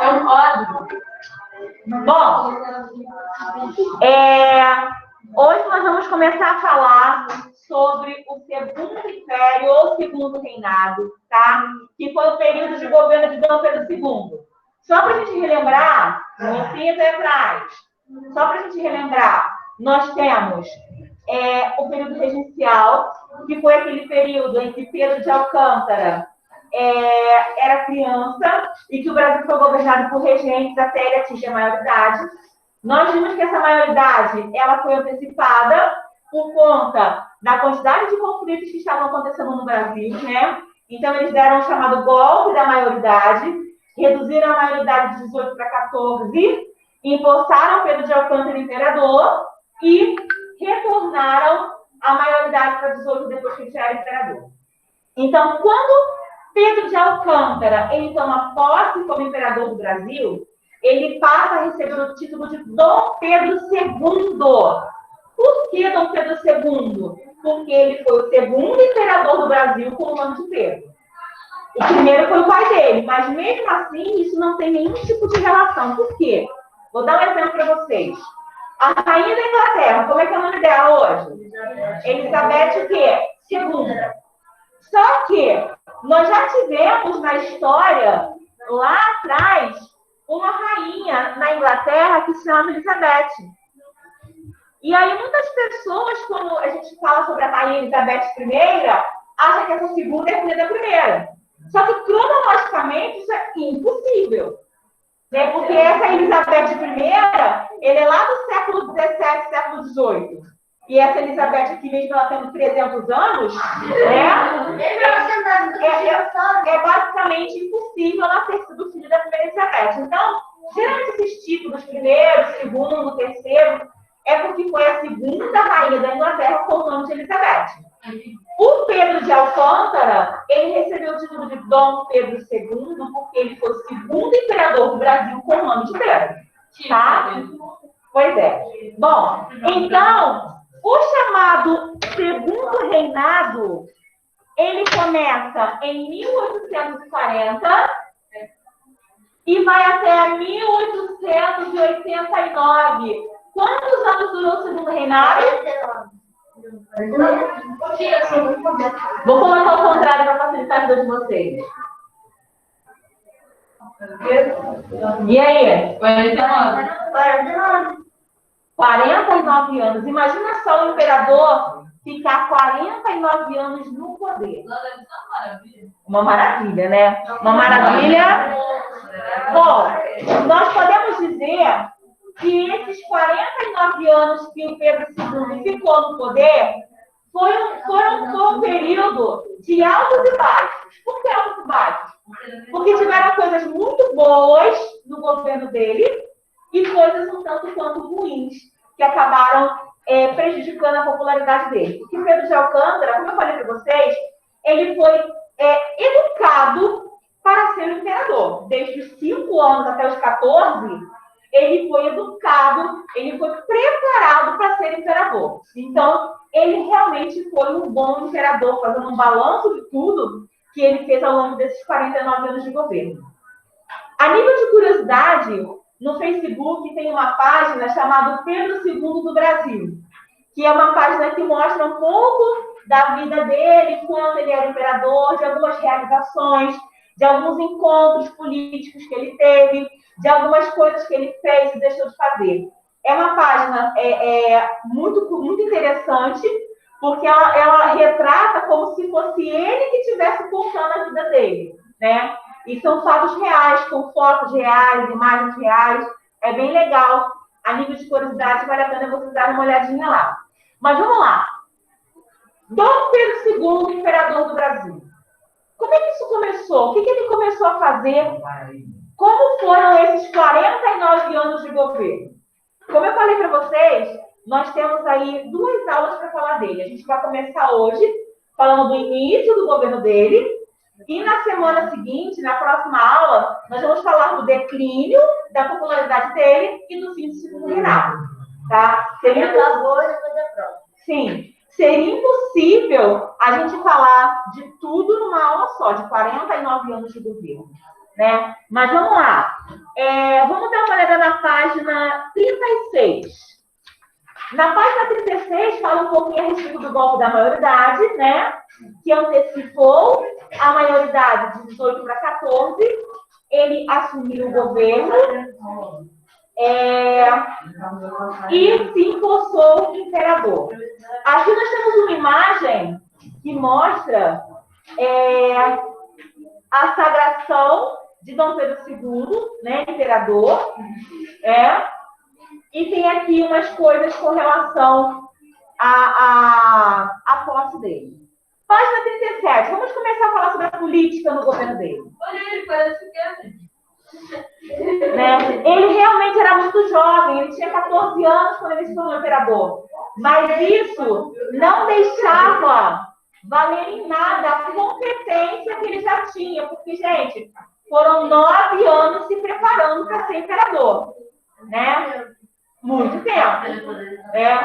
É um código. Bom, hoje nós vamos começar a falar sobre o Segundo Império ou Segundo Reinado, tá? Que foi o período de governo de Dom Pedro II. Só para a gente relembrar, atrás, só para a gente relembrar, nós temos o período regencial, que foi aquele período em que Pedro de Alcântara era criança e que o Brasil foi governado por regentes até ele atingir a maioridade. Nós vimos que essa maioridade ela foi antecipada por conta da quantidade de conflitos que estavam acontecendo no Brasil, né? Então, eles deram o chamado golpe da maioridade, reduziram a maioridade de 18 para 14, empossaram Pedro de Alcântara imperador e retornaram a maioridade para 18 depois que ele já era imperador. Então, quando Pedro de Alcântara ele toma posse como imperador do Brasil, ele passa a receber o título de Dom Pedro II. Por que Dom Pedro II? Porque ele foi o segundo imperador do Brasil com o nome de Pedro. O primeiro foi o pai dele, mas mesmo assim isso não tem nenhum tipo de relação. Por quê? Vou dar um exemplo para vocês. A rainha da Inglaterra, como é que é o nome dela hoje? Elizabeth o quê? Segunda. Só que nós já tivemos na história, lá atrás, uma rainha na Inglaterra que se chama Elizabeth. E aí muitas pessoas, quando a gente fala sobre a rainha Elizabeth I, acham que essa segunda é filha da primeira. Só que cronologicamente isso é impossível. Né? Porque essa Elizabeth I, ele é lá do século XVII, século XVIII. E essa Elizabeth aqui, mesmo ela tendo 300 anos, é basicamente impossível ela ter sido filha da primeira Elizabeth. Então, geralmente esses títulos, primeiro, segundo, terceiro, é porque foi a segunda rainha da Inglaterra com o nome de Elizabeth. O Pedro de Alcântara, ele recebeu o título de Dom Pedro II porque ele foi o segundo imperador do Brasil com o nome de Pedro. Tá? Pois é. Bom, então, o chamado Segundo Reinado, ele começa em 1840 e vai até 1889. Quantos anos durou o Segundo Reinado? Vou colocar ao contrário para facilitar a vida de vocês. E aí? 49 anos. Imagina só o imperador ficar 49 anos no poder. Uma maravilha, né? Uma maravilha. Bom, nós podemos dizer que esses 49 anos que o Pedro II ficou no poder foram um período de altos e baixos. Por que altos e baixos? Porque tiveram coisas muito boas no governo dele e coisas um tanto quanto ruins, que acabaram prejudicando a popularidade dele. Porque Pedro de Alcântara, como eu falei para vocês, ele foi educado para ser um imperador. Desde os 5 anos até os 14, ele foi educado, ele foi preparado para ser imperador. Então, ele realmente foi um bom imperador, fazendo um balanço de tudo que ele fez ao longo desses 49 anos de governo. A nível de curiosidade, no Facebook tem uma página chamada Pedro II do Brasil, que é uma página que mostra um pouco da vida dele, quando ele era imperador, de algumas realizações, de alguns encontros políticos que ele teve, de algumas coisas que ele fez e deixou de fazer. É uma página muito, muito interessante, porque ela retrata como se fosse ele que estivesse contando a vida dele, né? E são fatos reais, com fotos reais, imagens reais. É bem legal. A nível de curiosidade, vale a pena vocês darem uma olhadinha lá. Mas vamos lá. Dom Pedro II, imperador do Brasil. Como é que isso começou? O que ele começou a fazer? Como foram esses 49 anos de governo? Como eu falei para vocês, nós temos aí 2 aulas para falar dele. A gente vai começar hoje falando do início do governo dele. E na semana seguinte, na próxima aula, nós vamos falar do declínio da popularidade dele e do fim do Segundo Reinado. Tá? Sim. Seria impossível a gente falar de tudo numa aula só, de 49 anos de governo, né? Mas vamos lá. Vamos dar uma olhada na página 36. Na página 36 fala um pouquinho a respeito do golpe da maioridade, né? Que antecipou a maioridade de 18 para 14. Ele assumiu o governo e se empossou imperador. Aqui nós temos uma imagem que mostra a sagração de Dom Pedro II, né, imperador, e tem aqui umas coisas com relação à posse dele. Página 37, vamos começar a falar sobre a política no governo dele. Olha, ele parece que é. Né? Ele realmente era muito jovem, ele tinha 14 anos quando ele se tornou imperador. Mas isso não deixava valer em nada a competência que ele já tinha, porque, gente, foram 9 anos se preparando para ser imperador. Né? Muito tempo.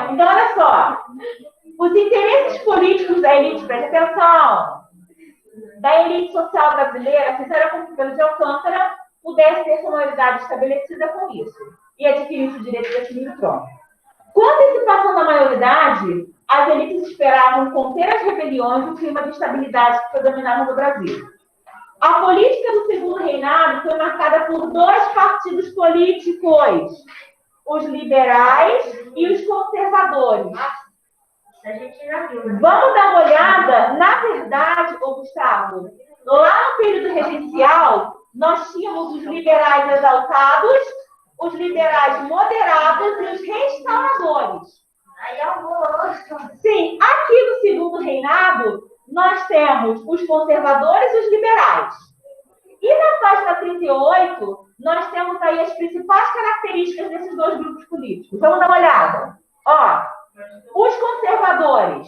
Então, olha só. Os interesses políticos da elite, preste atenção, da elite social brasileira fizeram com que Pedro de Alcântara pudesse ter sua maioridade estabelecida com isso e adquirisse o direito de assumir o trono. Com a antecipação da maioridade, as elites esperavam conter as rebeliões e o clima de estabilidade que predominava no Brasil. A política do segundo reinado foi marcada por 2 partidos políticos, os liberais e os conservadores. Vamos dar uma olhada, na verdade, Gustavo, lá no período regencial, nós tínhamos os liberais exaltados, os liberais moderados e os restauradores. Sim, aqui no segundo reinado, nós temos os conservadores e os liberais. E na página 38, nós temos aí as principais características desses 2 grupos políticos. Vamos dar uma olhada. Ó, os conservadores,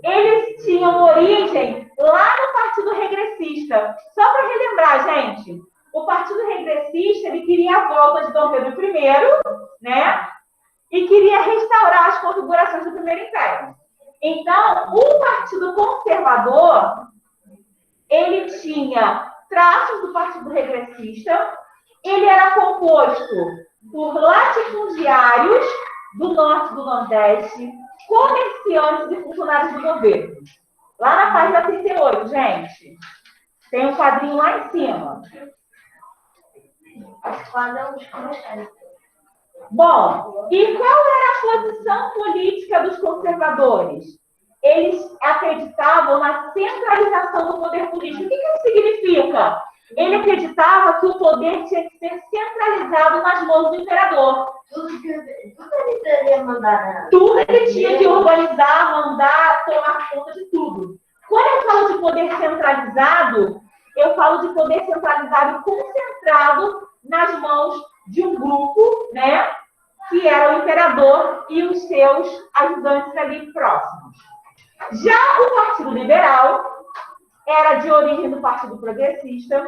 eles tinham origem lá no Partido Regressista. Só para relembrar, gente, o Partido Regressista, ele queria a volta de Dom Pedro I, né? E queria restaurar as configurações do Primeiro Império. Então, o Partido Conservador, ele tinha traços do Partido Regressista, ele era composto por latifundiários do Norte e do Nordeste, comerciantes e funcionários do governo. Lá na página 38, gente, tem um quadrinho lá em cima. Bom, e qual era a posição política dos conservadores? Eles acreditavam na centralização do poder político. O que isso significa? Ele acreditava que o poder tinha que ser centralizado nas mãos do imperador. Tudo ele tinha que organizar, mandar, tomar conta de tudo. Quando eu falo de poder centralizado, eu falo de poder centralizado e concentrado nas mãos de um grupo, né, que era o imperador e os seus ajudantes ali próximos. Já o Partido Liberal era de origem do Partido Progressista,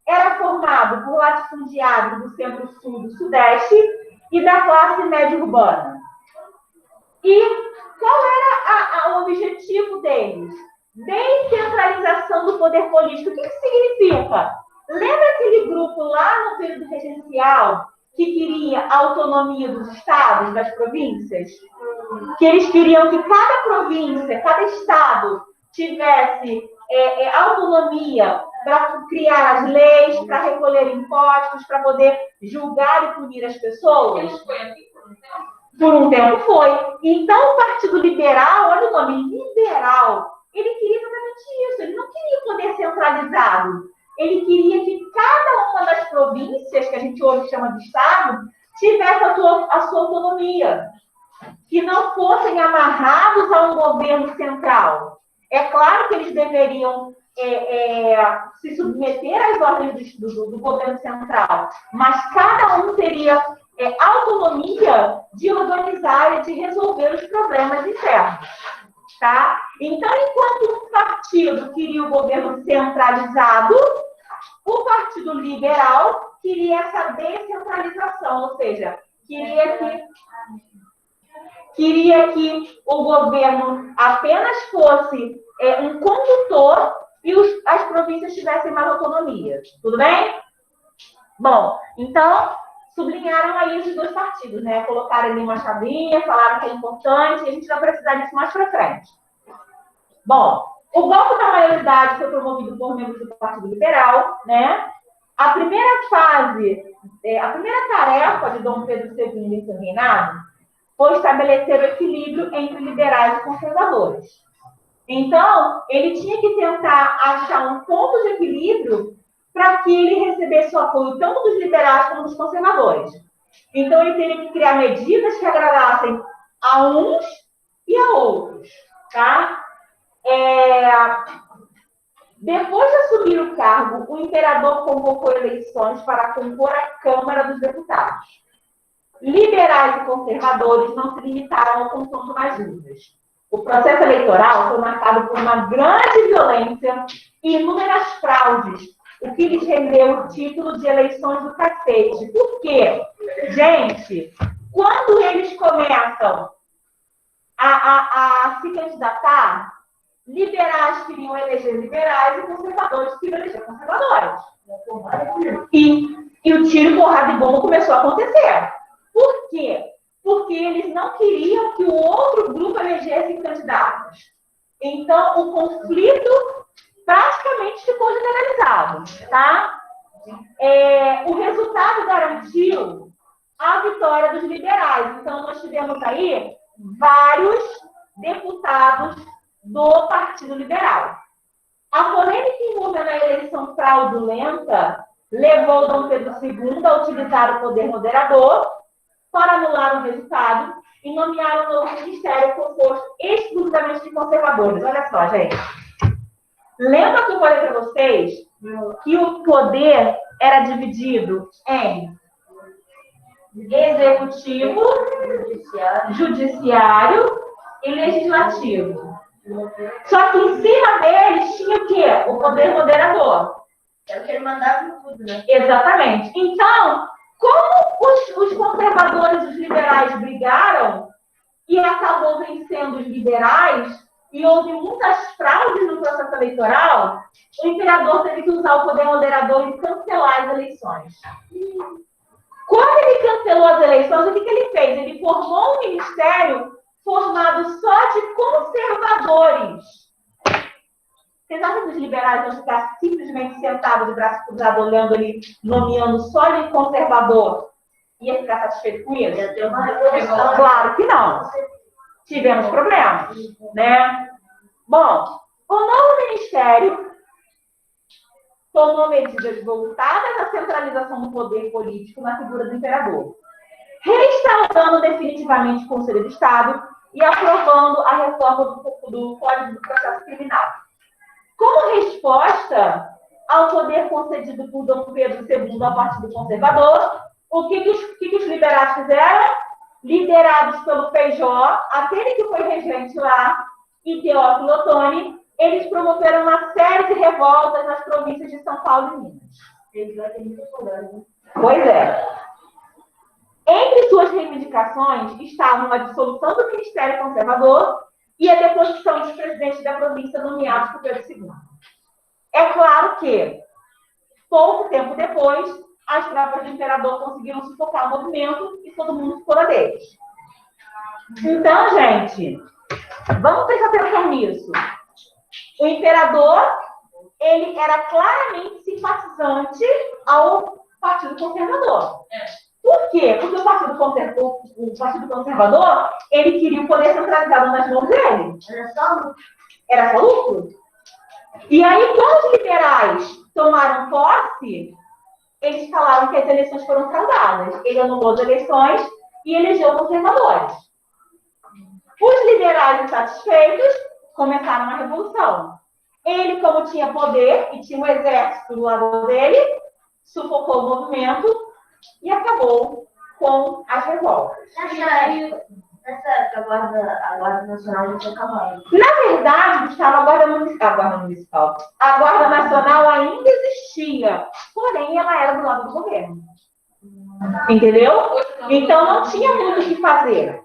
era formado por latifundiários do Centro-Sul e do Sudeste e da classe média urbana. E qual era o objetivo deles? Descentralização do poder político. O que isso significa? Lembra aquele grupo lá no período regencial que queria a autonomia dos estados, das províncias? Que eles queriam que cada província, cada estado tivesse autonomia para criar as leis, para recolher impostos, para poder julgar e punir as pessoas? Por um tempo foi. Então, o Partido Liberal, olha o nome, liberal, ele queria exatamente isso. Ele não queria o poder centralizado. Ele queria que cada uma das províncias, que a gente hoje chama de estado, tivesse a sua autonomia. Que não fossem amarrados a um governo central. É claro que eles deveriam se submeter às ordens do governo central, mas cada um teria autonomia de organizar e de resolver os problemas internos. Tá? Então, enquanto um partido queria o governo centralizado, o Partido Liberal queria essa descentralização, ou seja, queria que queria que o governo apenas fosse um condutor e as províncias tivessem mais autonomia. Tudo bem? Bom, então, sublinharam aí os dois partidos, né? Colocaram ali uma chavinha, falaram que é importante, e a gente vai precisar disso mais para frente. Bom, o golpe da maioridade foi promovido por membros do Partido Liberal, né? A primeira fase, a primeira tarefa de Dom Pedro II em seu reinado foi estabelecer o equilíbrio entre liberais e conservadores. Então, ele tinha que tentar achar um ponto de equilíbrio para que ele recebesse o apoio tanto dos liberais como dos conservadores. Então, ele teria que criar medidas que agradassem a uns e a outros, tá? Depois de assumir o cargo, o imperador convocou eleições para compor a Câmara dos Deputados. Liberais e conservadores não se limitaram ao confronto nas urnas. O processo eleitoral foi marcado por uma grande violência e inúmeras fraudes, o que lhes rendeu o título de eleições do cacete. Por quê? Gente, quando eles começam a se candidatar, liberais queriam eleger liberais e conservadores queriam eleger conservadores. E o tiro, porrada e bomba começou a acontecer. Por quê? Porque eles não queriam que o outro grupo elegesse candidatos. Então, o conflito praticamente ficou generalizado, tá? O resultado garantiu a vitória dos liberais. Então, nós tivemos aí vários deputados do Partido Liberal. A polêmica envolvendo na eleição fraudulenta levou Dom Pedro II a utilizar o poder moderador para anular o resultado e nomear um novo ministério composto exclusivamente de conservadores. Olha só, gente. Lembra que eu falei para vocês que o poder era dividido em executivo, judiciário e legislativo. Só que em cima deles tinha o quê? O poder moderador. É o que ele mandava em tudo, né? Exatamente. Então, como os conservadores e os liberais brigaram e acabou vencendo os liberais e houve muitas fraudes no processo eleitoral, o imperador teve que usar o poder moderador e cancelar as eleições. Quando ele cancelou as eleições, o que ele fez? Ele formou um ministério formado só de conservadores. Vocês acham que os liberais vão ficar simplesmente sentados de braço cruzado, olhando ali, nomeando só de conservador? Ia ficar satisfeito com isso? Claro que não. Tivemos problemas, né? Bom, o novo ministério tomou medidas voltadas à centralização do poder político na figura do imperador, restaurando definitivamente o Conselho de Estado e aprovando a reforma do Código do Processo Criminal. Como resposta ao poder concedido por Dom Pedro II ao Partido Conservador, o que os liberais fizeram? Liderados pelo Feijó, aquele que foi regente lá, e Teófilo Otoni, eles promoveram uma série de revoltas nas províncias de São Paulo e Minas. Pois é. Entre suas reivindicações estavam a dissolução do Ministério Conservador e a deposição dos presidentes da província nomeados por Pedro II. É claro que, pouco tempo depois, as tropas do imperador conseguiram sufocar o movimento e todo mundo ficou na deles. Então, gente, vamos prestar atenção nisso. O imperador, ele era claramente simpatizante ao Partido Conservador. Por quê? Porque o Partido Conservador, ele queria o poder centralizado nas mãos dele. Era só lucro. E aí, quando os liberais tomaram posse, eles falaram que as eleições foram fraudadas. Ele anulou as eleições e elegeu conservadores. Os liberais insatisfeitos começaram uma revolução. Ele, como tinha poder e tinha um exército do lado dele, sufocou o movimento e acabou com as revoltas. Nessa época, a Guarda Nacional não tinha acabado. Na verdade, Gustavo, a Guarda Nacional ainda existia, porém ela era do lado do governo. Entendeu? Então não tinha muito o que fazer.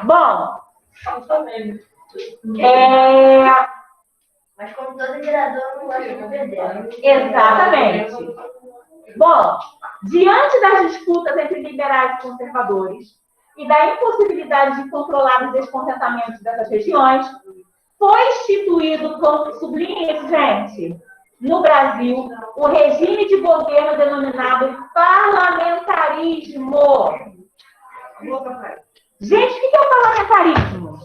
Bom, Mas como todo imperador, não gosta de perder. exatamente. Bom, diante das disputas entre liberais e conservadores e da impossibilidade de controlar os descontentamentos dessas regiões, foi instituído, como sublinha isso, gente, no Brasil, o regime de governo denominado parlamentarismo. Gente, o que é o parlamentarismo?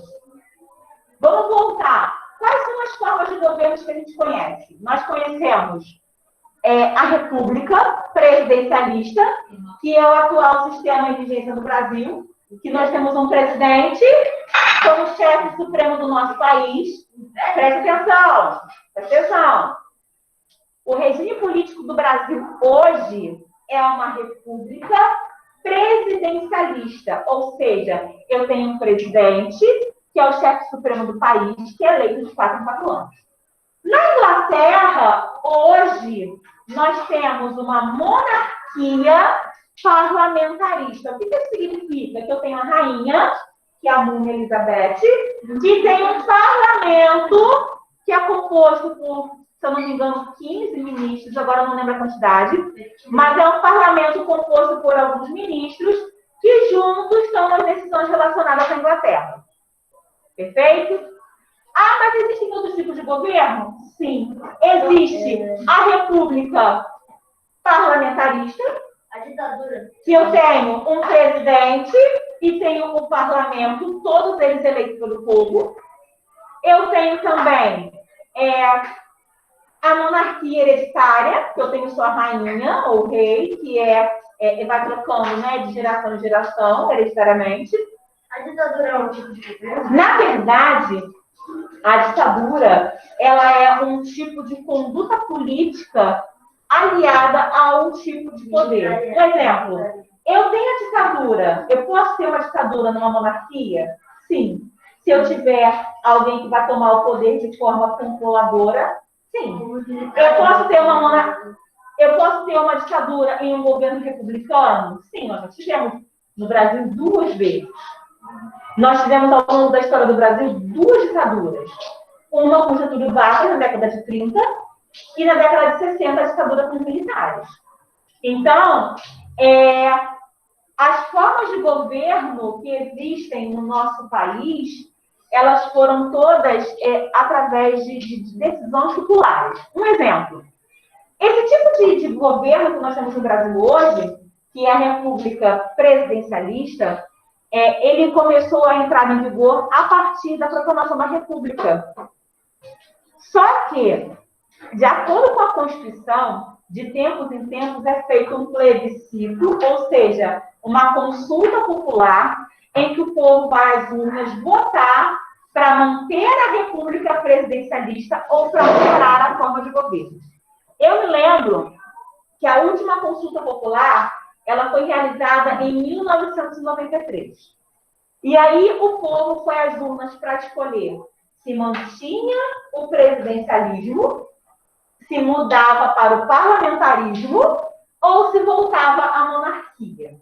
Vamos voltar. Quais são as formas de governo que a gente conhece? Nós conhecemos a República Presidencialista, que é o atual sistema em vigência no Brasil, que nós temos um presidente como chefe supremo do nosso país. Preste atenção, preste atenção. O regime político do Brasil hoje é uma república presidencialista, ou seja, eu tenho um presidente, que é o chefe supremo do país, que é eleito de 4 em 4 anos. Na Inglaterra, hoje, nós temos uma monarquia parlamentarista. O que isso significa? Que eu tenho a rainha, que é a Rainha Elizabeth, que tem um parlamento que é composto por, se eu não me engano, 15 ministros, agora eu não lembro a quantidade, mas é um parlamento composto por alguns ministros que juntos tomam as decisões relacionadas à Inglaterra. Perfeito? Ah, mas existem outros tipos de governo? Sim. Existe a República Parlamentarista, A ditadura. que eu tenho um presidente e tenho um parlamento, todos eles eleitos pelo povo. Eu tenho também a monarquia hereditária, que eu tenho sua rainha ou rei, que vai trocando, né, de geração em geração, hereditariamente. A ditadura é um tipo de governo? Na verdade, a ditadura, ela é um tipo de conduta política aliada a um tipo de poder. Por exemplo, eu tenho a ditadura. Eu posso ter uma ditadura numa monarquia? Sim. Se eu tiver alguém que vai tomar o poder de forma controladora, sim. Eu posso ter uma ditadura em um governo republicano? Sim, nós já tivemos no Brasil 2 vezes. Nós tivemos, ao longo da história do Brasil, 2 ditaduras. Uma com Getúlio Vargas, na década de 30, e na década de 60, a ditadura com os militares. Então, as formas de governo que existem no nosso país, elas foram todas através de decisões populares. Um exemplo. Esse tipo de governo que nós temos no Brasil hoje, que é a República Presidencialista, ele começou a entrar em vigor a partir da proclamação da República. Só que, de acordo com a Constituição, de tempos em tempos é feito um plebiscito, ou seja, uma consulta popular em que o povo vai às urnas votar para manter a República Presidencialista ou para alterar a forma de governo. Eu me lembro que a última consulta popular ela foi realizada em 1993. E aí o povo foi às urnas para escolher se mantinha o presidencialismo, se mudava para o parlamentarismo ou se voltava à monarquia.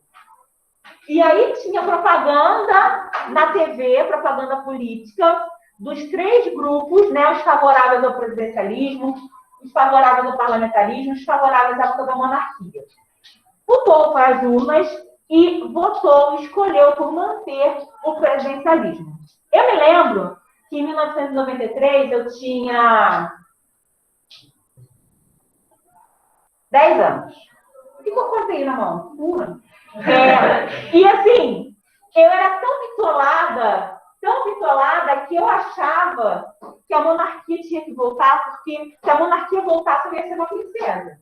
E aí tinha propaganda na TV, propaganda política, dos 3 grupos, né, os favoráveis ao presidencialismo, os favoráveis ao parlamentarismo, os favoráveis à toda a monarquia. O povo foi às urnas e votou, escolheu por manter o presidencialismo. Eu me lembro que em 1993 eu tinha 10 anos. O que eu contei na mão? E assim, eu era tão bitolada que eu achava que a monarquia tinha que voltar, porque se a monarquia voltasse, eu ia ser uma princesa.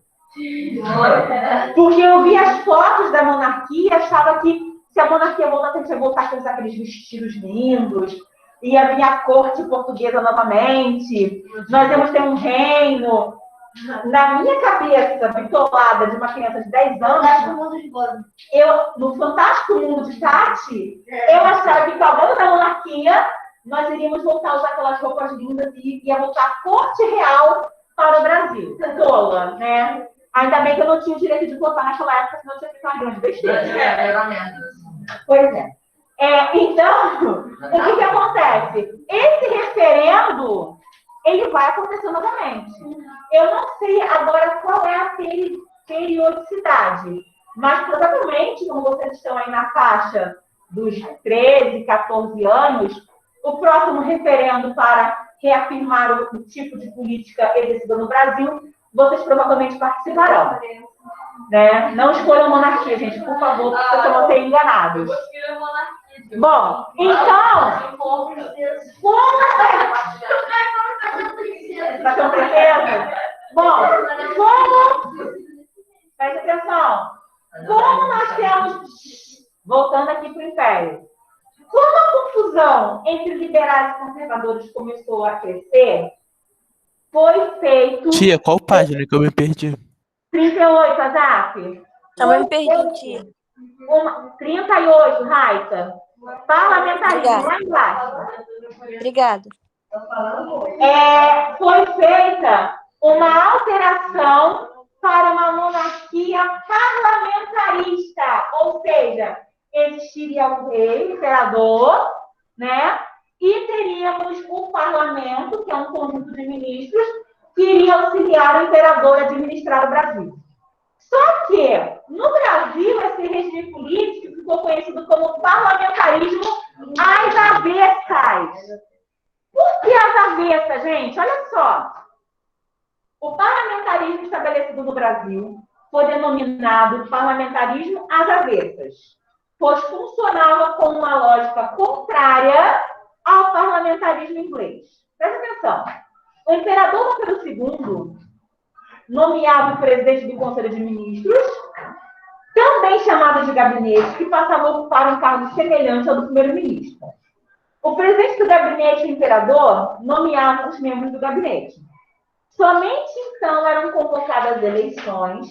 Porque eu via as fotos da monarquia e achava que se a monarquia voltasse, a gente ia voltar com aqueles vestidos lindos, ia vir a corte portuguesa novamente, nós íamos ter um reino. Na minha cabeça, bitolada de uma criança de 10 anos, no Fantástico Mundo de Tati, eu achava que com a volta da monarquia, nós iríamos voltar a usar aquelas roupas lindas e ia voltar a corte real para o Brasil. Tola, né? Ainda bem que eu não tinha o direito de votar naquela época, senão eu tinha feito uma grande besteira. Pois é. Então, o que acontece? Esse referendo, ele vai acontecer novamente. Eu não sei agora qual é a periodicidade, mas provavelmente, como vocês estão aí na faixa dos 13, 14 anos, o próximo referendo para reafirmar o tipo de política exercida no Brasil, vocês provavelmente participarão. Né? Não escolham monarquia, gente, por favor, porque vocês vão ser enganados. Bom, então, como vai ter uma princesa? Bom, preste atenção, como nós temos, voltando aqui para o Império, como a confusão entre liberais e conservadores começou a crescer, foi feito... Tia, qual página que eu me perdi? 38, Azaf. Também me perdi, tia. 38, Raita. Parlamentarismo, lá embaixo. Obrigada. Foi feita uma alteração para uma monarquia parlamentarista, ou seja, existiria o rei, o imperador, né? E teríamos o parlamento, que é um conjunto de ministros, que iria auxiliar o imperador a administrar o Brasil. Só que, no Brasil, esse regime político ficou conhecido como parlamentarismo às avessas. Por que às avessas, gente? Olha só. O parlamentarismo estabelecido no Brasil foi denominado parlamentarismo às avessas, pois funcionava com uma lógica contrária ao parlamentarismo inglês. Presta atenção. O imperador Dom Pedro II nomeava o presidente do Conselho de Ministros, também chamado de gabinete, que passava a ocupar um cargo semelhante ao do primeiro-ministro. O presidente do gabinete, o imperador, nomeava os membros do gabinete. Somente então eram convocadas eleições,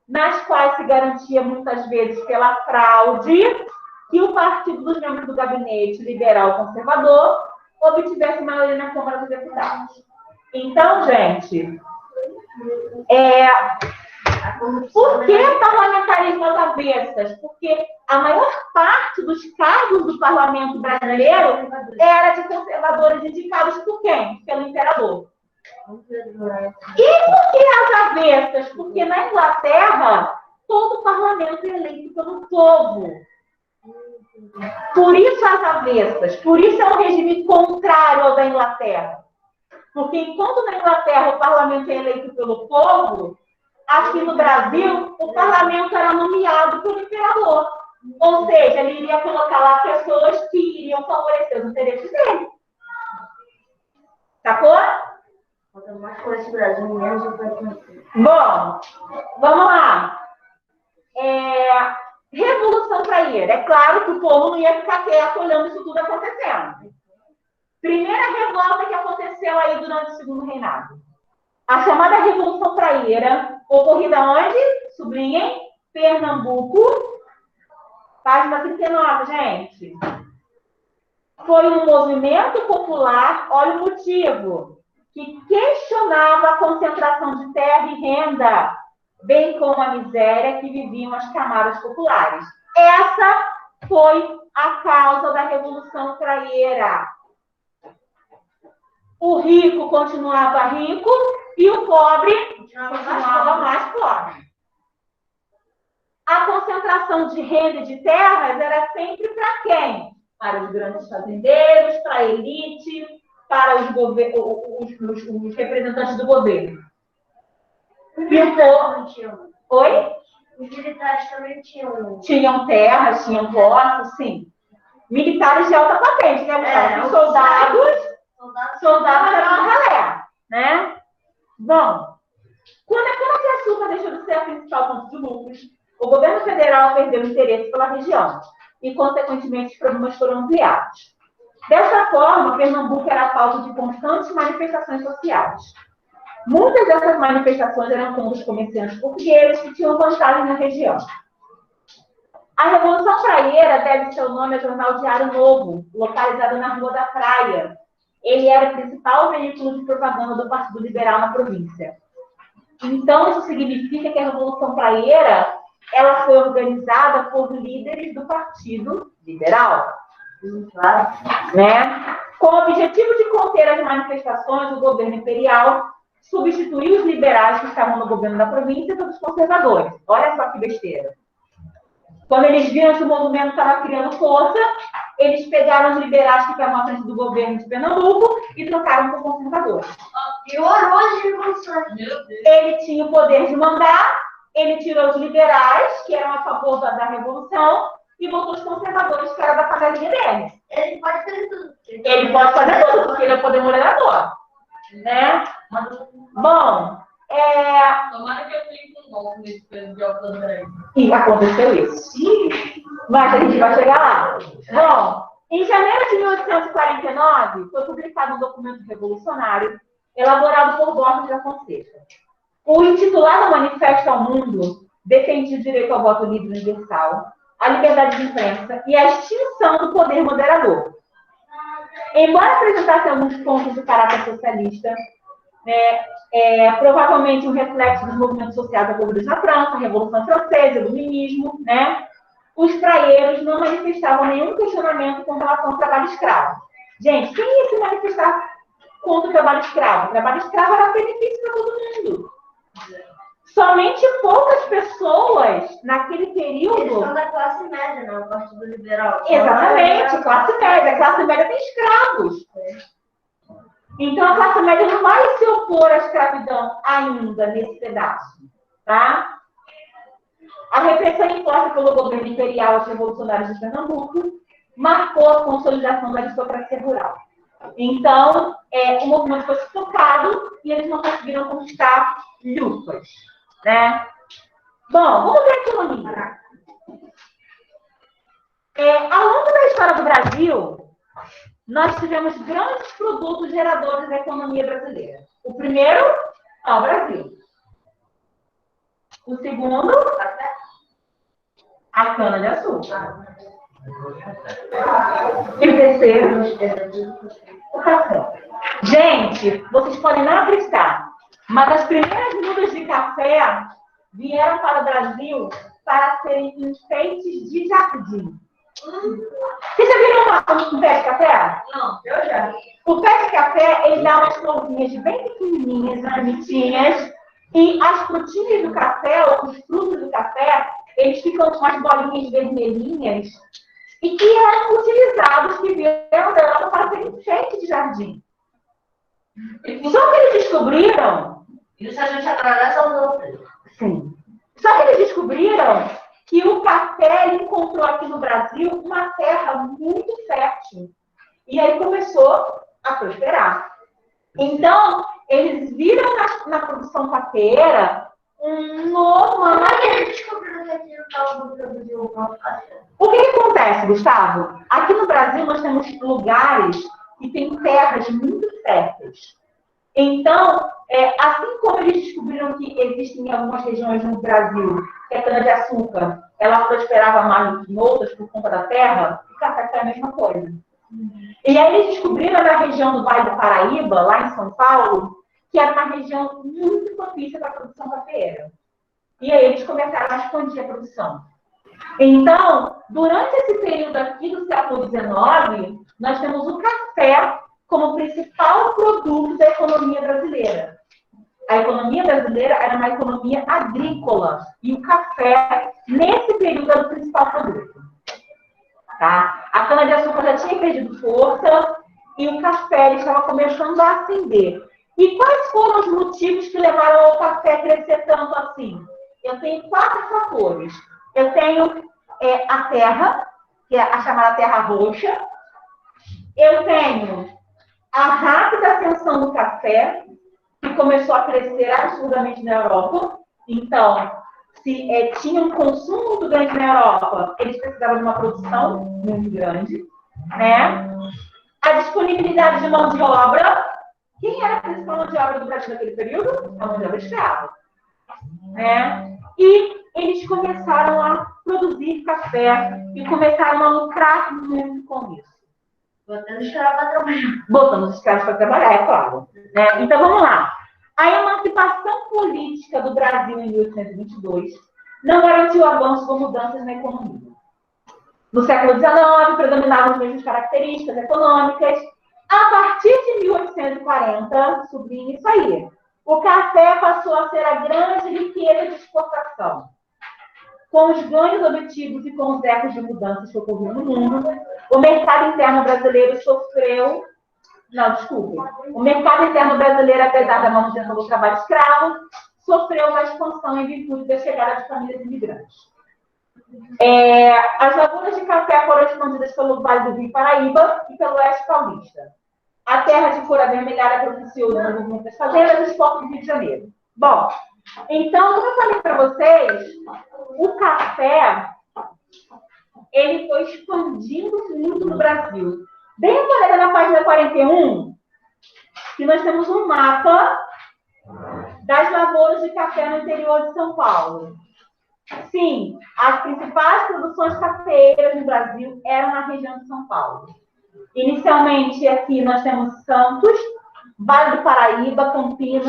nas quais se garantia muitas vezes pela fraude que o partido dos membros do gabinete liberal conservador obtivesse maioria na Câmara dos Deputados. Então, gente, por que parlamentarismo às avessas? Porque a maior parte dos cargos do parlamento brasileiro era de conservadores indicados por quem? Pelo imperador. E por que às avessas? Porque na Inglaterra, todo parlamento é eleito pelo povo. Por isso as avessas. Por isso é um regime contrário ao da Inglaterra. Porque enquanto na Inglaterra o parlamento é eleito pelo povo, aqui no Brasil o parlamento era nomeado pelo imperador. Ou seja, ele iria colocar lá pessoas que iriam favorecer os interesses dele. Sacou? Mais coisa Brasil, menos Bom, vamos lá. Revolução Praieira. É claro que o povo não ia ficar quieto olhando isso tudo acontecendo. Primeira revolta que aconteceu aí durante o segundo reinado. A chamada Revolução Praieira, ocorrida onde? Sublinhem, Pernambuco. Página 39, gente. Foi um movimento popular, olha o motivo, que questionava a concentração de terra e renda, bem como a miséria que viviam as camadas populares. Essa foi a causa da Revolução Praieira. O rico continuava rico e o pobre continuava mais pobre. A concentração de renda e de terras era sempre para quem? Para os grandes fazendeiros, para a elite, para os representantes do governo. E o povo... Oi? Os militares também tinham... Tinham terras, tinham postos, sim. Militares de alta patente, né? Os soldados eram uma galera, né? Bom, quando a cana-de-açúcar deixou de ser a principal fonte de lucros, o governo federal perdeu o interesse pela região e, consequentemente, os problemas foram ampliados. Dessa forma, Pernambuco era pauta de constantes manifestações sociais. Muitas dessas manifestações eram contra os comerciantes portugueses que tinham vantagem na região. A Revolução Praieira deve seu nome ao jornal Diário Novo, localizado na Rua da Praia. Ele era o principal veículo de propaganda do Partido Liberal na província. Então, isso significa que a Revolução Praieira ela foi organizada por líderes do Partido Liberal. Claro. Né? Com o objetivo de conter as manifestações, o governo imperial substituiu os liberais que estavam no governo da província pelos conservadores. Olha só que besteira. Quando eles viram que o movimento estava criando força, eles pegaram os liberais que estavam à frente do governo de Pernambuco e trocaram por conservadores. Piorou as revoluções. Ele tinha o poder de mandar, ele tirou os liberais, que eram a favor da revolução, e botou os conservadores, que eram da padaria dele. Ele pode fazer tudo. Ele pode fazer tudo, porque ele é o poder moderador. Né? Bom, Tomara que eu tenha um golpe nesse peso de óculos aí. e aconteceu isso. Mas a gente vai chegar lá. Bom, em janeiro de 1849, foi publicado um documento revolucionário elaborado por Borges da Fonseca. O intitulado Manifesto ao Mundo defendia o direito ao voto livre e universal, a liberdade de imprensa e a extinção do poder moderador. Embora apresentasse alguns pontos de caráter socialista, provavelmente um reflexo dos movimentos sociais ocorridos na França, a Revolução Francesa, o Iluminismo, né? Os praieiros não manifestavam nenhum questionamento com relação ao trabalho escravo. Gente, quem ia se manifestar contra o trabalho escravo? O trabalho escravo era benefício para todo mundo. Somente poucas pessoas, naquele período... Eles são da classe média, não, o Partido Liberal. Exatamente, classe média. A classe média tem escravos. Então, a classe média não vai se opor à escravidão ainda nesse pedaço. Tá? A repressão imposta pelo governo imperial aos revolucionários de Pernambuco marcou a consolidação da aristocracia rural. Então, o movimento foi sufocado e eles não conseguiram conquistar lufas. Né? Bom, vamos ver a economia. Ao longo da história do Brasil, nós tivemos grandes produtos geradores da economia brasileira. O primeiro é o Brasil. O segundo, a cana-de-açúcar. E o terceiro, o café. Gente, vocês podem não acreditar, mas as primeiras mudas de café vieram para o Brasil para serem enfeites de jardim. Vocês já viram um pé de café? Não, eu já. O pé de café, ele dá umas florzinhas bem pequenininhas, bonitinhas, e as frutinhas do café, ou os frutos do café, eles ficam com umas bolinhas vermelhinhas, e que eram utilizados, que vieram da Europa para serem enfeites de jardim. Só que eles descobriram... Isso a gente agradece aos outros. Sim. Só que eles descobriram que o café ele encontrou aqui no Brasil uma terra muito fértil. E aí começou a prosperar. Então, eles viram na produção cafeeira uma... Como é que eles descobriram que aqui não estava produzindo o próprio café? O que acontece, Gustavo? Aqui no Brasil nós temos lugares que têm terras muito férteis. Então, assim como eles descobriram que existem algumas regiões no Brasil que a cana-de-açúcar ela prosperava mais do que em outras por conta da terra, o café foi a mesma coisa. E aí eles descobriram na região do Vale do Paraíba, lá em São Paulo, que era uma região muito propícia para a produção cafeeira. E aí eles começaram a expandir a produção. Então, durante esse período aqui do século XIX, nós temos o café como principal produto da economia brasileira. A economia brasileira era uma economia agrícola e o café, nesse período, era o principal produto. Tá? A cana-de-açúcar já tinha perdido força e o café ele estava começando a ascender. E quais foram os motivos que levaram o café a crescer tanto assim? Eu tenho 4 fatores. Eu tenho a terra, que é a chamada terra roxa. Eu tenho a rápida ascensão do café, que começou a crescer absurdamente na Europa. Então, se tinha um consumo muito grande na Europa, eles precisavam de uma produção muito grande. Né? A disponibilidade de mão de obra. Quem era a principal mão de obra do Brasil naquele período? A mão de obra escrava. Né? E eles começaram a produzir café e começaram a lucrar muito com isso. Botando os caras para trabalhar. Botando os caras para trabalhar, é claro. Né? Então, vamos lá. A emancipação política do Brasil em 1822 não garantiu avanços ou mudanças na economia. No século XIX, predominavam as mesmas características econômicas. A partir de 1840, sublinho isso aí, o café passou a ser a grande riqueza de exportação. Com os ganhos obtidos e com os ecos de mudanças que ocorreram no mundo, o mercado interno brasileiro sofreu... Não, desculpe. O mercado interno brasileiro, apesar da manutenção do trabalho escravo, sofreu uma expansão em virtude da chegada de famílias imigrantes. As lavouras de café foram expandidas pelo Vale do Rio Paraíba e pelo Oeste Paulista. A terra de cor avermelhada propiciou o desenvolvimento das fazendas e os portos do Rio de Janeiro. Bom, então, como eu falei para vocês, o café ele foi expandindo muito no Brasil. Dê uma olhada na página 41, que nós temos um mapa das lavouras de café no interior de São Paulo. Sim, as principais produções cafeeiras no Brasil eram na região de São Paulo. Inicialmente, aqui nós temos Santos, Vale do Paraíba, Campinas.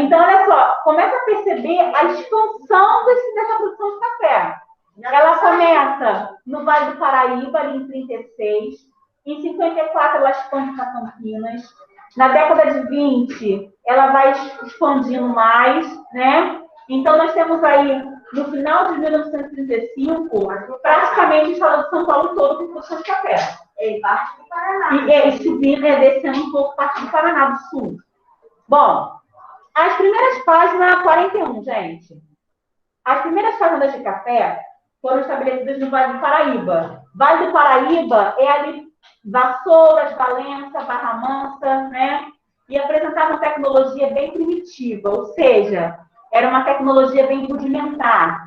Então, olha só, começa a perceber a expansão dessa produção de café. Ela começa no Vale do Paraíba, ali em 36. Em 54, ela expande para Campinas. Na década de 20, ela vai expandindo mais, né? Então, nós temos aí, no final de 1935, praticamente o estado de São Paulo todo com produção de café. Parte do Paraná. E subindo, descendo um pouco parte do Paraná do Sul. Bom, as primeiras páginas, 41, gente. As primeiras fazendas de café foram estabelecidas no Vale do Paraíba. Vale do Paraíba é ali Vassouras, Valença, Barra Mansa, né? E apresentavam tecnologia bem primitiva, ou seja, era uma tecnologia bem rudimentar,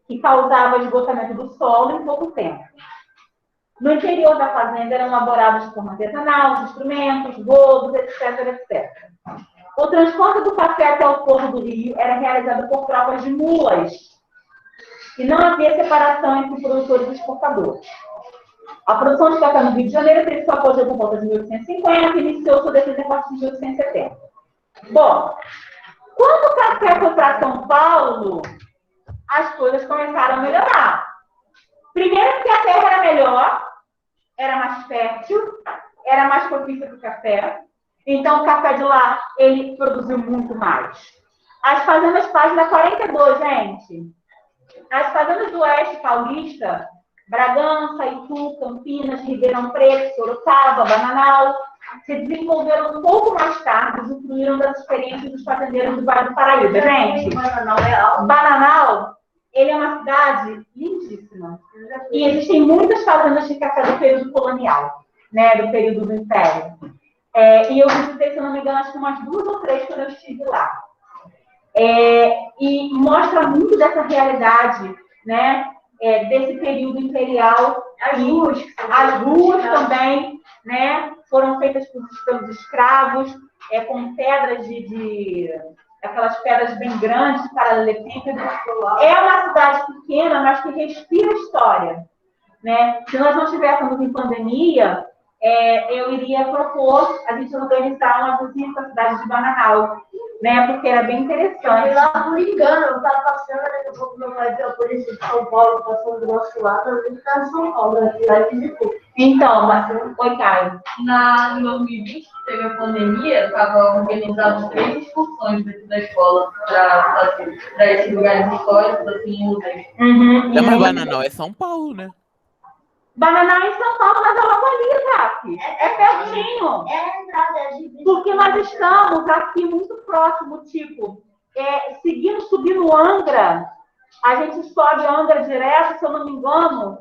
que causava esgotamento do solo em pouco tempo. No interior da fazenda eram elaborados de forma artesanal, os instrumentos, rodos, etc, etc. O transporte do café até o porto do Rio era realizado por tropas de mulas, e não havia separação entre produtores e exportadores. A produção de café no Rio de Janeiro teve seu apogeu por volta de 1850 e iniciou sua defesa a partir de 1870. Bom, quando o café foi para São Paulo, as coisas começaram a melhorar. Primeiro porque a terra era melhor, era mais fértil, era mais propícia para o café. Então, o café de lá, ele produziu muito mais. As fazendas, página 42, gente. As fazendas do Oeste Paulista, Bragança, Itu, Campinas, Ribeirão Preto, Sorocaba, Bananal, se desenvolveram um pouco mais tarde, usufruíram das experiências dos fazendeiros do Vale do Paraíba. Gente, Bananal, ele é uma cidade lindíssima. E existem muitas fazendas de café do período colonial, né, do período do Império. E eu visitei, se eu não me engano, acho que umas 2 ou 3 quando eu estive lá. E mostra muito dessa realidade, né, desse período imperial. As ruas também, né, foram feitas pelos escravos, com pedras aquelas pedras bem grandes, paralelepípedos. É uma cidade pequena, mas que respira história, né? Se nós não estivéssemos em pandemia, eu iria propor a gente organizar uma visita à cidade de Bananal, né? Porque era bem interessante. E lá, por engano, eu estava passando, daqui a pouco meu pai viu a polícia de São Paulo passando do nosso lado, eu vim ficar em São Paulo, né? Lá e visitou. Então, oi, Caio. Em 2020, que teve a pandemia, estavam organizadas 3 excursões daqui da escola para esses lugares históricos, assim, úteis. Mas Bananal é São Paulo, né? Bananal em São Paulo, mas é logo ali, Zap. É pertinho. É entrada, de Porque nós estamos aqui muito próximo, tipo, subindo Angra, a gente sobe Angra direto, se eu não me engano,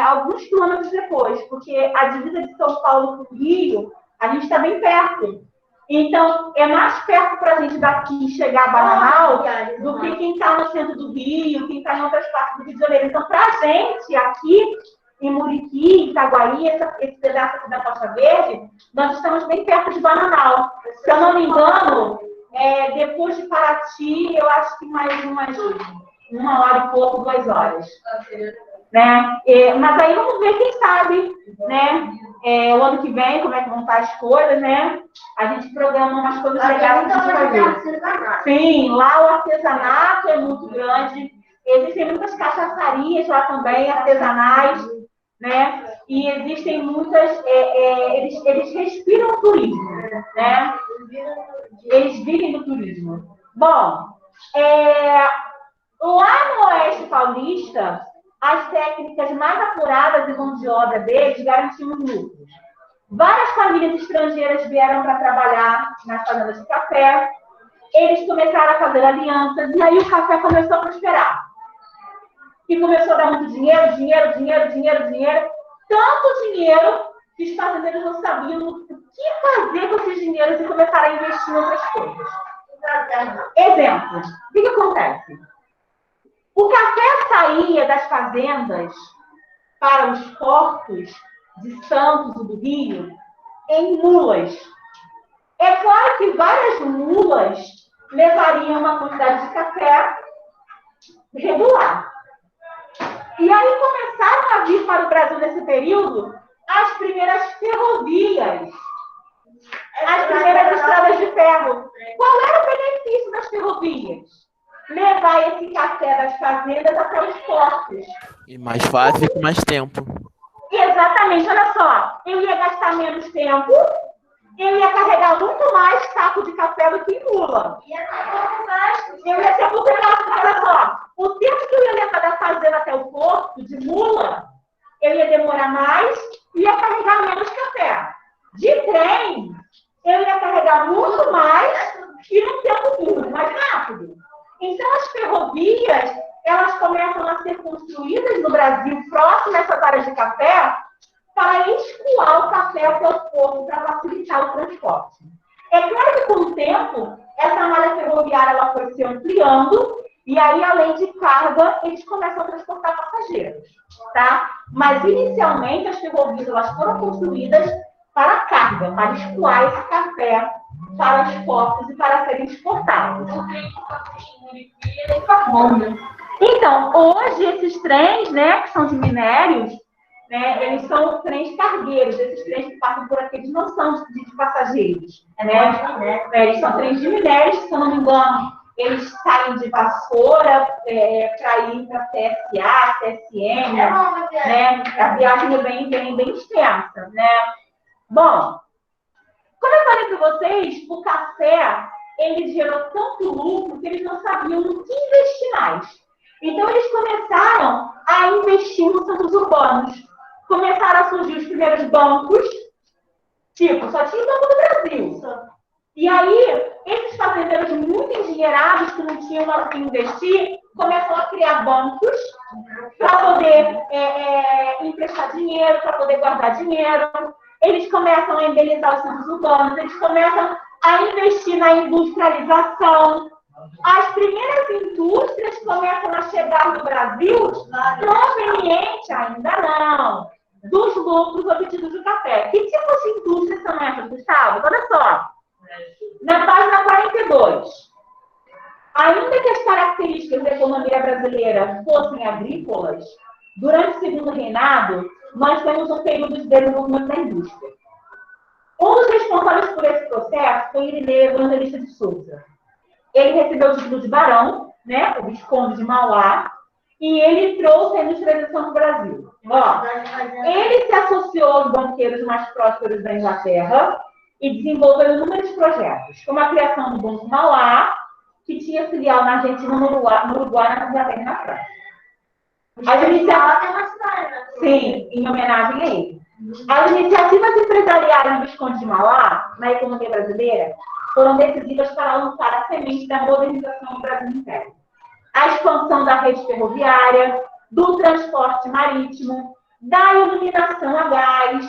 alguns quilômetros depois, porque a divisa de São Paulo com o Rio, a gente está bem perto. Então, é mais perto para a gente daqui chegar a Bananal do que quem está no centro do Rio, quem está em outras partes do Rio de Janeiro. Então, para a gente aqui, em Muriqui, Itaguaí, esse pedaço aqui da Costa Verde, nós estamos bem perto de Bananal. Se eu não me engano, depois de Paraty, eu acho que mais umas 1 hora e pouco, 2 horas. Né? Mas aí vamos ver, quem sabe, né? O ano que vem, como é que vão estar as coisas, né? A gente programa umas coisas legais para a gente fazer. Sim, lá o artesanato é muito grande. Existem muitas cachaçarias lá também, artesanais, né? E existem muitas... eles respiram o turismo, né? Eles vivem do turismo. Bom, lá no Oeste Paulista, as técnicas mais apuradas e mão de obra deles garantiam os lucros. Várias famílias estrangeiras vieram para trabalhar nas fazendas de café. Eles começaram a fazer alianças e aí o café começou a prosperar. E começou a dar muito dinheiro. Tanto dinheiro que os fazendeiros não sabiam o que fazer com esses dinheiros e começaram a investir em outras coisas. Exemplo, o que acontece? O café saía das fazendas para os portos de Santos e do Rio em mulas. É claro que várias mulas levariam uma quantidade de café regular. E aí começaram a vir para o Brasil nesse período as primeiras ferrovias, as primeiras estradas de ferro. Qual era o benefício das ferrovias? Levar esse café das fazendas até os portos. E mais fácil e com mais tempo. Exatamente, olha só. Eu ia gastar menos tempo, eu ia carregar muito mais saco de café do que em mula. Eu ia ter muito gasto, olha só. O tempo que eu ia levar da fazenda até o porto, de mula, eu ia demorar mais e ia carregar menos café. De trem, eu ia carregar muito mais e num tempo muito mais rápido. Então, as ferrovias, elas começam a ser construídas no Brasil, próximo a essas áreas de café, para escoar o café até o porto, para facilitar o transporte. É claro que, com o tempo, essa malha ferroviária ela foi se ampliando, e aí, além de carga, eles começam a transportar passageiros, tá? Mas, inicialmente, as ferrovias elas foram construídas para carga, para escoar esse café para os portos e para serem exportados. Então, hoje, esses trens, né, que são de minérios, né, eles são trens cargueiros. Esses trens que passam por aqui, eles não são de passageiros. Né? Eles são trens de minérios, se eu não me engano, eles saem de Vassoura para ir para CSA, CSN. Né? A viagem é bem extensa. Né? Bom, como eu falei para vocês, o café ele gerou tanto lucro que eles não sabiam no que investir mais. Então, eles começaram a investir nos centros urbanos. Começaram a surgir os primeiros bancos, tipo, só tinha banco no Brasil. E aí, esses fazendeiros muito endinheirados, que não tinham mais o que investir, começam a criar bancos para poder emprestar dinheiro, para poder guardar dinheiro. Eles começam a embelezar os centros urbanos, eles começam a investir na industrialização. As primeiras indústrias começam a chegar no Brasil proveniente, ainda não, dos lucros obtidos do café. Que tipo de indústrias são essas, Gustavo? Olha só, na página 42. Ainda que as características da economia brasileira fossem agrícolas, durante o segundo reinado, nós temos um período de desenvolvimento da indústria. Um dos responsáveis por esse processo foi Irineu Evangelista de Souza. Ele recebeu o título de barão, né, o Visconde de Mauá, e ele trouxe a industrialização do Brasil. Ó, ele se associou aos banqueiros mais prósperos da Inglaterra e desenvolveu inúmeros projetos, como a criação do Banco Mauá, que tinha filial na Argentina, no Uruguai, na Inglaterra e na França. As iniciativas... Sim, em homenagem a ele. As iniciativas empresariais do Visconde de Mauá, na economia brasileira, foram decisivas para lançar a semente da modernização do Brasil inteiro. A expansão da rede ferroviária, do transporte marítimo, da iluminação a gás,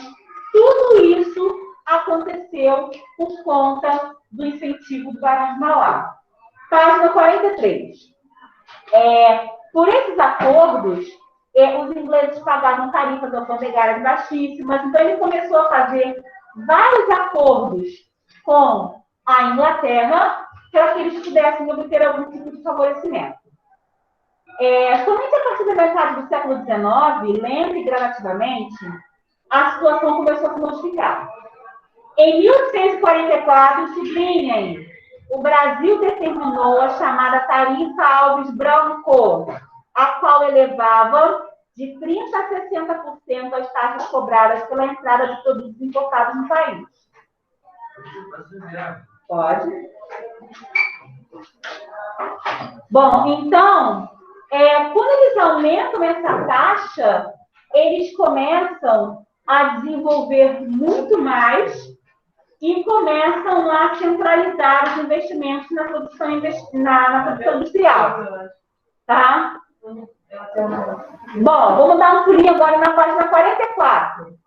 tudo isso aconteceu por conta do incentivo do Barão de Mauá. Página 43. Por esses acordos, os ingleses pagavam tarifas alfandegárias baixíssimas, então ele começou a fazer vários acordos com a Inglaterra para que eles pudessem obter algum tipo de favorecimento. Somente a partir da metade do século XIX, lenta e gradativamente, a situação começou a se modificar. Em 1844, sublinhem, o Brasil determinou a chamada Tarifa Alves Branco, a qual elevava de 30% a 60% as taxas cobradas pela entrada de produtos importados no país. Pode. Bom, então, quando eles aumentam essa taxa, eles começam a desenvolver muito mais e começam a centralizar os investimentos na produção, na produção industrial. Tá? Bom, vamos dar um pulinho agora na página 44.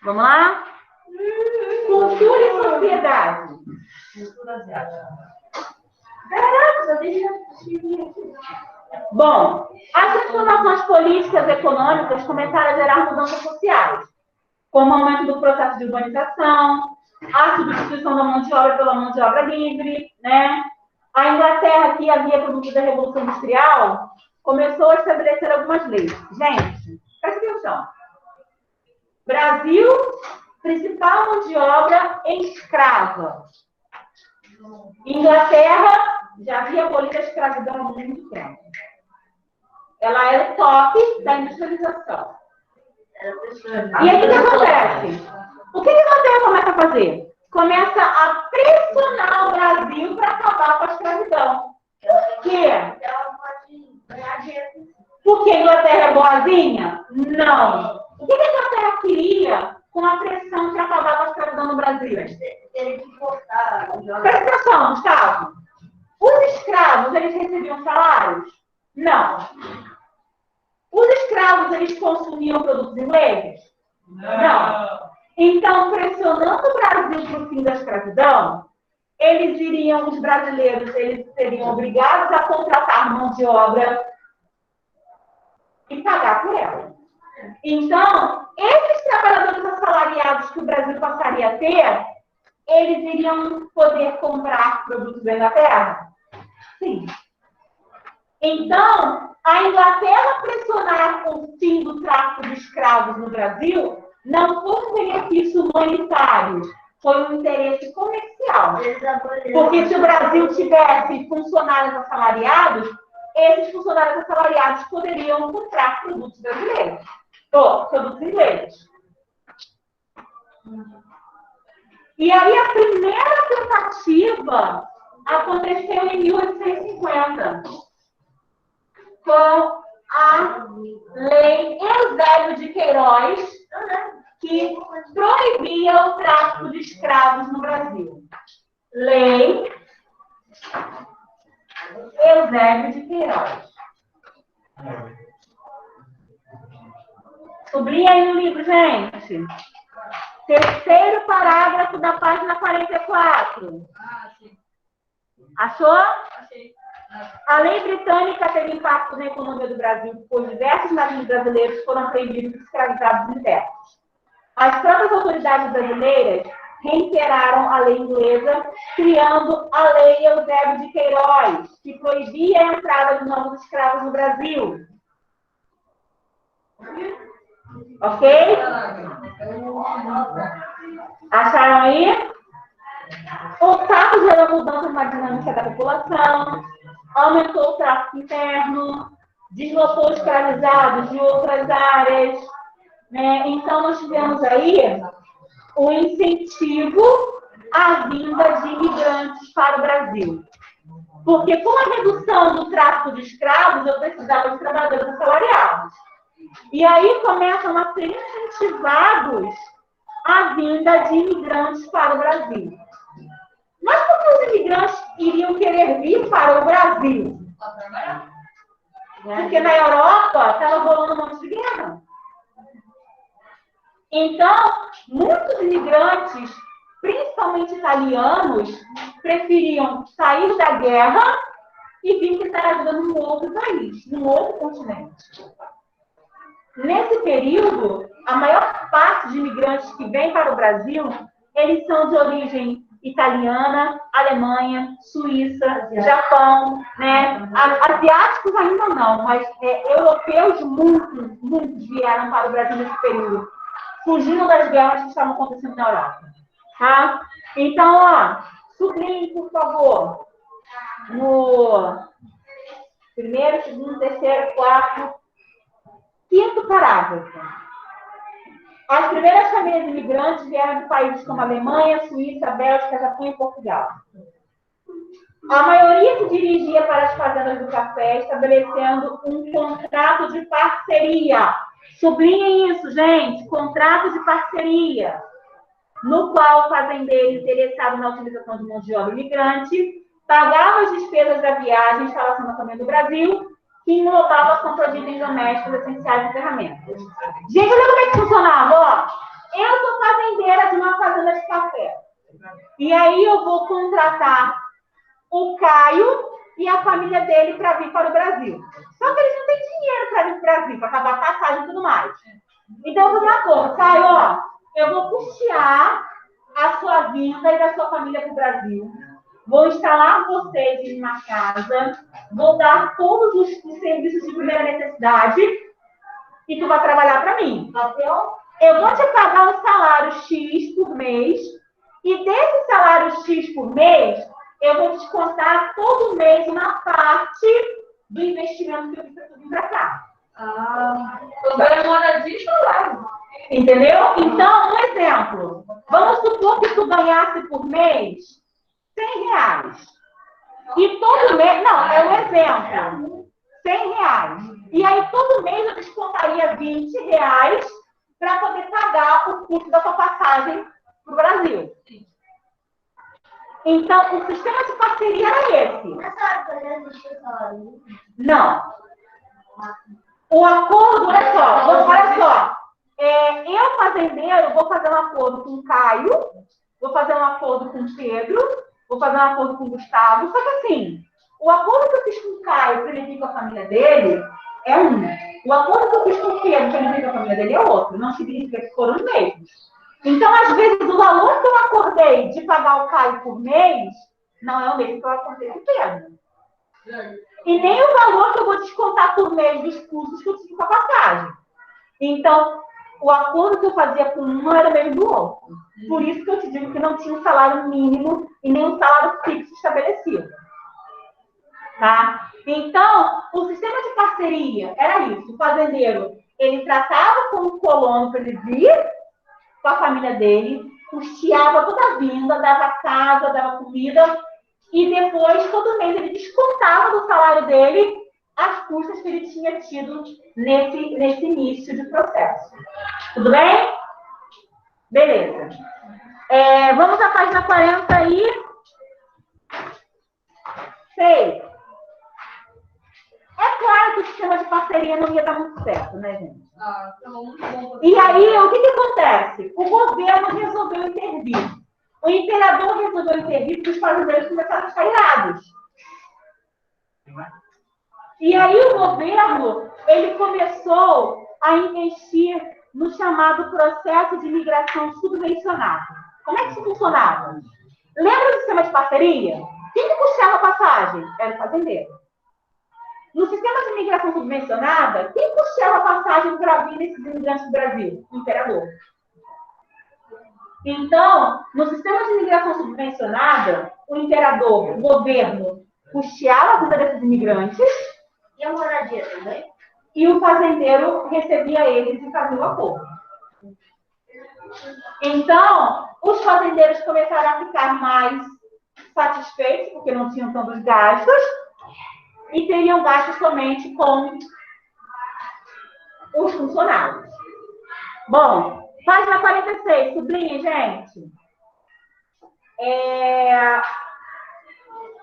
Vamos lá? Cultura e sociedade. Bom, as transformações políticas e econômicas começaram a gerar mudanças sociais, como o aumento do processo de urbanização, a substituição da mão de obra pela mão de obra livre, né? A Inglaterra, que havia produzido a Revolução Industrial, começou a estabelecer algumas leis. Gente, presta atenção. Brasil, principal mão de obra escrava. Inglaterra já havia abolido a escravidão há muito tempo. Ela era o top da industrialização. E aí o que acontece? O que a Inglaterra começa a fazer? Começa a pressionar o Brasil para acabar com a escravidão. Por quê? Porque a Inglaterra é boazinha? Não. O que a Inglaterra queria com a pressão de acabar com a escravidão no Brasil? Presta atenção, Gustavo. Os escravos, eles recebiam salários? Não. Os escravos, eles consumiam produtos ingleses? Não. Então, pressionando o Brasil para o fim da escravidão, os brasileiros, eles seriam obrigados a contratar mão de obra e pagar por ela. Então, esses trabalhadores assalariados que o Brasil passaria a ter, eles iriam poder comprar produtos da Inglaterra? Sim. Então, a Inglaterra pressionar o fim do tráfico de escravos no Brasil não foi um benefício humanitário, foi um interesse comercial. Porque se o Brasil tivesse funcionários assalariados, esses funcionários assalariados poderiam comprar produtos brasileiros, ou produtos ingleses. E aí a primeira tentativa aconteceu em 1850, com a Lei Eusébio de Queiroz, que proibia o tráfico de escravos no Brasil. Lei Eusébio de Queiroz. Sublinha aí no livro, gente. Terceiro parágrafo da página 44. Achou? Achei. A lei britânica teve impacto na economia do Brasil, pois diversos navios brasileiros foram apreendidos e escravizados em terras. As próprias autoridades brasileiras reiteraram a lei inglesa, criando a Lei Eusébio de Queiroz, que proibia a entrada de novos escravos no Brasil. Ok? Acharam aí? O fato gerou mudanças na dinâmica da população, aumentou o tráfico interno, deslocou os escravizados de outras áreas, né? Então, nós tivemos aí o incentivo à vinda de imigrantes para o Brasil. Porque com a redução do tráfico de escravos, eu precisava de trabalhadores assalariados. E aí começam a ser incentivados a vinda de imigrantes para o Brasil. Mas por que os imigrantes iriam querer vir para o Brasil? Porque na Europa estava rolando um monte de guerra. Então, muitos imigrantes, principalmente italianos, preferiam sair da guerra e vir tentar ajuda num outro país, num outro continente. Nesse período, a maior parte de imigrantes que vêm para o Brasil, eles são de origem italiana, Alemanha, Suíça, Japão, né? Asiáticos ainda não, mas europeus muitos vieram para o Brasil nesse período, fugindo das guerras que estavam acontecendo na Europa. Tá? Então, ó, sublinhe, por favor, no primeiro, segundo, terceiro, quarto, quinto parágrafo. As primeiras famílias imigrantes vieram de países como Alemanha, Suíça, Bélgica, Japão e Portugal. A maioria se dirigia para as fazendas do café, estabelecendo um contrato de parceria. Sublinhem isso, gente. Contrato de parceria, no qual o fazendeiro interessado na utilização de mão de obra imigrante pagava as despesas da viagem e instalação da família do Brasil, que englobava a compra de itens domésticos essenciais e ferramentas. Gente, olha como é que funcionava, ó. Eu sou fazendeira de uma fazenda de café. E aí eu vou contratar o Caio e a família dele para vir para o Brasil. Só que eles não têm dinheiro para vir para o Brasil, para pagar passagem e tudo mais. Então eu vou dar acordo, Caio, ó, eu vou custear a sua vinda e da sua família para o Brasil. Vou instalar vocês em uma casa, vou dar todos os serviços de primeira necessidade e tu vai trabalhar para mim. Eu vou te pagar um salário X por mês e desse salário X por mês, eu vou descontar todo mês uma parte do investimento que eu fiz para cá. Eu ganho moradia lá. Entendeu? Então, um exemplo. Vamos supor que tu ganhasse por mês R$100. E todo mês... Não, é um exemplo. R$100. E aí, todo mês eu descontaria R$20 para poder pagar o custo da sua passagem para o Brasil. Então, o sistema de parceria era esse. Não. O acordo, olha só. Eu, fazendeiro, vou fazer um acordo com o Caio, vou fazer um acordo com o Pedro, vou fazer um acordo com o Gustavo. Só que assim, o acordo que eu fiz com o Caio para ele vir com a família dele é um. O acordo que eu fiz com o Pedro para ele vir com a família dele é outro. Não significa que foram os mesmos. Então, às vezes, o valor que eu acordei de pagar o Caio por mês não é o mesmo que eu acordei com o Pedro. E nem o valor que eu vou descontar por mês dos custos que eu tive com a passagem. Então, o acordo que eu fazia com um não era o mesmo do outro. Por isso que eu te digo que não tinha um salário mínimo e nem um salário fixo estabelecido. Tá? Então, o sistema de parceria era isso. O fazendeiro, ele tratava com o colono para ele vir com a família dele, custeava toda a vinda, dava casa, dava comida, e depois, todo mês, ele descontava do salário dele as custas que ele tinha tido nesse início de processo. Tudo bem? Beleza. Vamos à página 46. É claro que o sistema de parceria não ia dar muito certo, né, gente? E aí, o que acontece? O governo resolveu intervir. O imperador resolveu intervir porque os fazendeiros começaram a ficar irados. E aí o governo, ele começou a investir no chamado processo de imigração subvencionado. Como é que isso funcionava? Lembra do sistema de parceria? Quem que puxava a passagem? Era o fazendeiro. No sistema de imigração subvencionada, quem custeava a passagem para vir desses imigrantes do Brasil? O imperador. Então, no sistema de imigração subvencionada, o imperador, o governo, custeava a vida desses imigrantes. E a moradia também? E o fazendeiro recebia eles e fazia o acordo. Então, os fazendeiros começaram a ficar mais satisfeitos, porque não tinham tantos gastos, e teriam gastos somente com os funcionários. Bom, página 46, sublinhe, gente.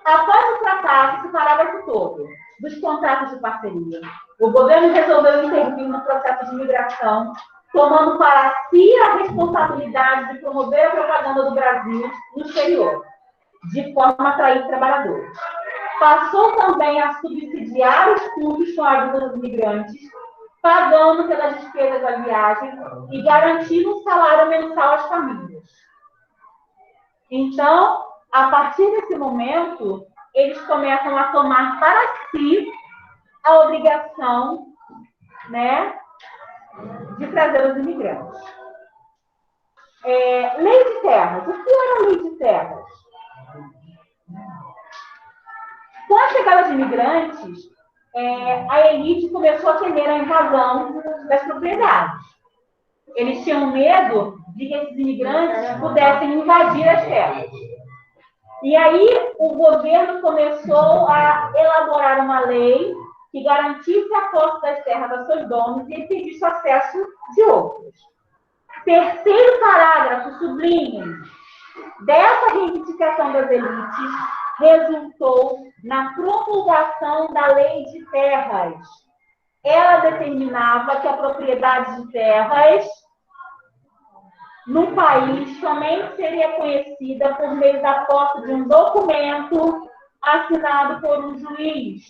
Após o fracasso, esse parágrafo todo, dos contratos de parceria, o governo resolveu intervir no processo de imigração, tomando para si a responsabilidade de promover a propaganda do Brasil no exterior, de forma a atrair trabalhadores. Passou também a subsidiar os custos com a ajuda dos imigrantes, pagando pelas despesas da viagem e garantindo um salário mensal às famílias. Então, a partir desse momento, eles começam a tomar para si a obrigação, né, de trazer os imigrantes. Lei de de terras. O que era a lei de terras? Com a chegada de imigrantes, a elite começou a temer a invasão das propriedades. Eles tinham medo de que esses imigrantes pudessem invadir as terras. E aí o governo começou a elaborar uma lei que garantisse a posse das terras a seus donos e impedisse o acesso de outros. Terceiro parágrafo, sublinhem, dessa reivindicação das elites resultou na promulgação da Lei de Terras. Ela determinava que a propriedade de terras no país somente seria conhecida por meio da posse de um documento assinado por um juiz,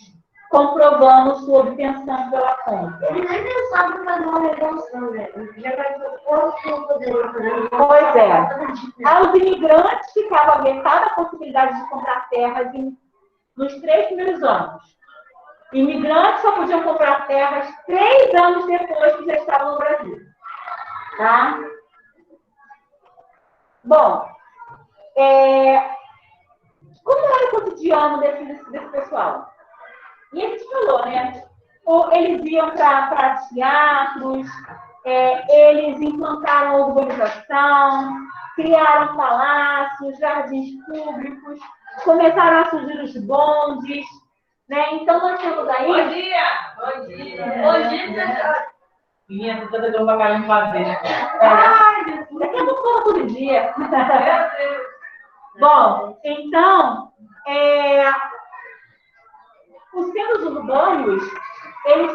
comprovando sua obtenção pela compra. Ele nem pensava em fazer uma revolução, né? Já vai poder. Pois é. Aos imigrantes ficava vetada a possibilidade de comprar terras nos 3 primeiros anos. Imigrantes só podiam comprar terras 3 anos depois que já estavam no Brasil. Tá? Bom, como era o cotidiano desse pessoal? E a gente falou, né? Eles iam para teatros, eles implantaram a urbanização, criaram palácios, jardins públicos, começaram a surgir os bondes, né? Então nós temos aí... Bom dia! Bom dia! Bom dia, Minha puta deu uma cara de fazer, né? Ai, Jesus, daqui a pouco fala todo dia. Bom, então, os centros urbanos,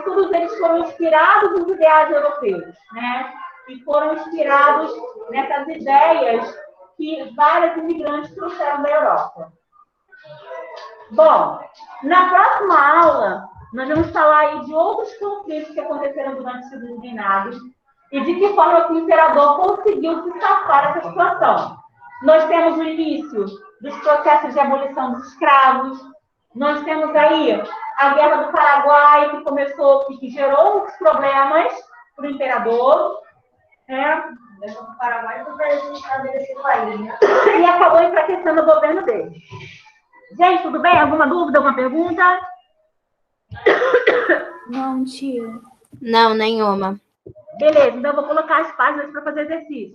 todos eles foram inspirados nos ideais europeus, né? E foram inspirados nessas ideias que vários imigrantes trouxeram da Europa. Bom, na próxima aula, nós vamos falar aí de outros conflitos que aconteceram durante o segundo reinado e de que forma que o imperador conseguiu se safar dessa situação. Nós temos o início dos processos de abolição dos escravos, nós temos aí a Guerra do Paraguai, que começou, que gerou muitos problemas para o imperador, né? A Guerra do Paraguai foi para estabelecer o país, né? E acabou enfraquecendo o governo dele. Gente, tudo bem? Alguma dúvida, alguma pergunta? Não, tia. Não, nenhuma. Beleza, então eu vou colocar as páginas para fazer exercício.